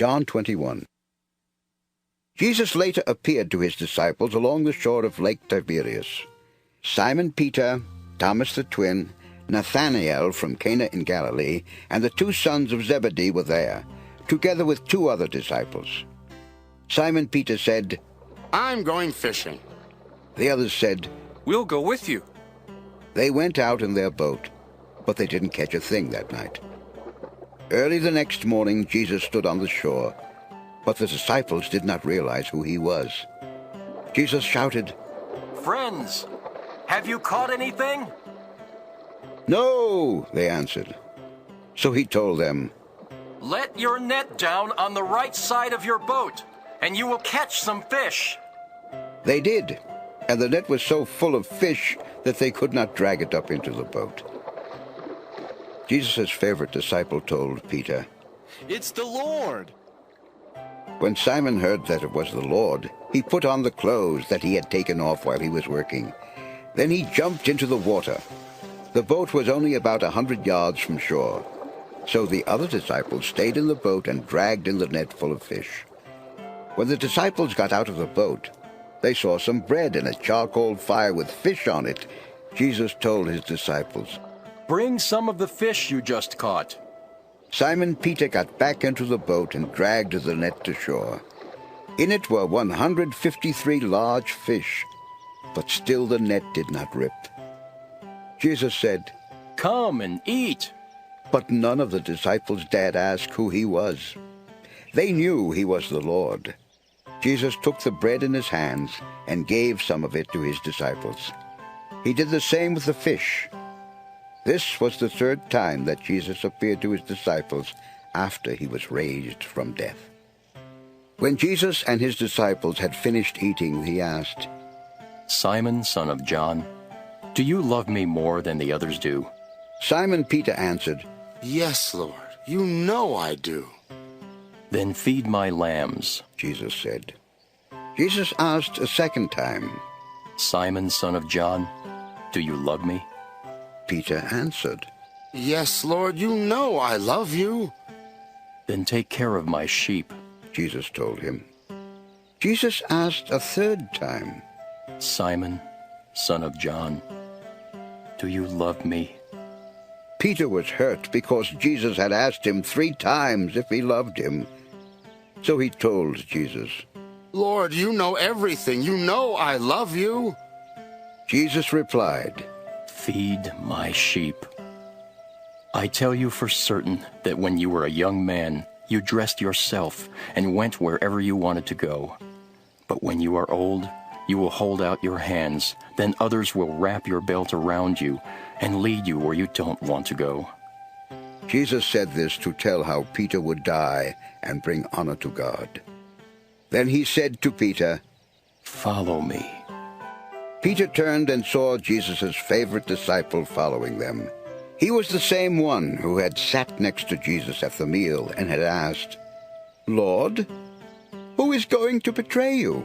John 21. Jesus later appeared to his disciples along the shore of Lake Tiberias. Simon Peter, Thomas the twin, Nathanael from Cana in Galilee, and the two sons of Zebedee were there, together with two other disciples. Simon Peter said, "I'm going fishing." The others said, "We'll go with you." They went out in their boat, but they didn't catch a thing that night. Early the next morning, Jesus stood on the shore, but the disciples did not realize who he was. Jesus shouted, "Friends, have you caught anything?" "No," they answered. So he told them, "Let your net down on the right side of your boat, and you will catch some fish." They did, and the net was so full of fish that they could not drag it up into the boat. Jesus' favorite disciple told Peter, "It's the Lord." When Simon heard that it was the Lord, he put on the clothes that he had taken off while he was working. Then he jumped into the water. The boat was only about 100 yards from shore, so the other disciples stayed in the boat and dragged in the net full of fish. When the disciples got out of the boat, they saw some bread and a charcoal fire with fish on it. Jesus told his disciples, "Bring some of the fish you just caught." Simon Peter got back into the boat and dragged the net to shore. In it were 153 large fish, but still the net did not rip. Jesus said, "Come and eat." but none of the disciples dared ask who he was. They knew he was the Lord. Jesus took the bread in his hands and gave some of it to his disciples. He did the same with the fish. This was the third time that Jesus appeared to his disciples after he was raised from death. When Jesus and his disciples had finished eating, he asked, "Simon, son of John, do you love me more than the others do?" Simon Peter answered, "Yes, Lord, you know I do." "Then feed my lambs." Jesus said. Jesus asked a second time, "Simon, son of John, do you love me?" Peter answered, "Yes, Lord, you know I love you." "Then take care of my sheep." Jesus told him. Jesus asked a third time, "Simon, son of John, do you love me?" Peter was hurt because Jesus had asked him 3 times if he loved him. So he told Jesus, "Lord, you know everything. You know I love you." Jesus replied, "Feed my sheep. I tell you for certain that when you were a young man, you dressed yourself and went wherever you wanted to go. But when you are old, you will hold out your hands. Then others will wrap your belt around you and lead you where you don't want to go." Jesus said this to tell how Peter would die and bring honor to God. Then he said to Peter, "Follow me." Peter turned and saw Jesus' favorite disciple following them. He was the same one who had sat next to Jesus at the meal and had asked, "Lord, who is going to betray you?"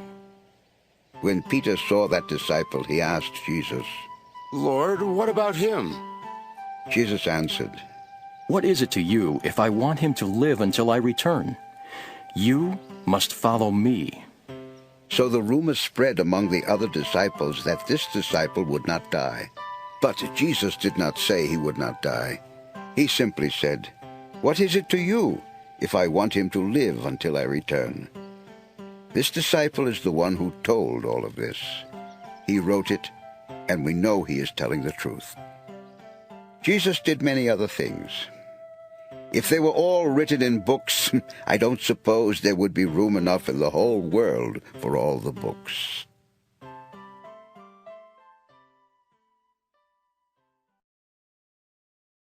When Peter saw that disciple, he asked Jesus. "Lord, what about him?" Jesus answered, "What is it to you if I want him to live until I return? You must follow me." So the rumor spread among the other disciples that this disciple would not die. But Jesus did not say he would not die. He simply said, "What is it to you if I want him to live until I return?" This disciple is the one who told all of this. He wrote it, and we know he is telling the truth. Jesus did many other things. If they were all written in books, I don't suppose there would be room enough in the whole world for all the books.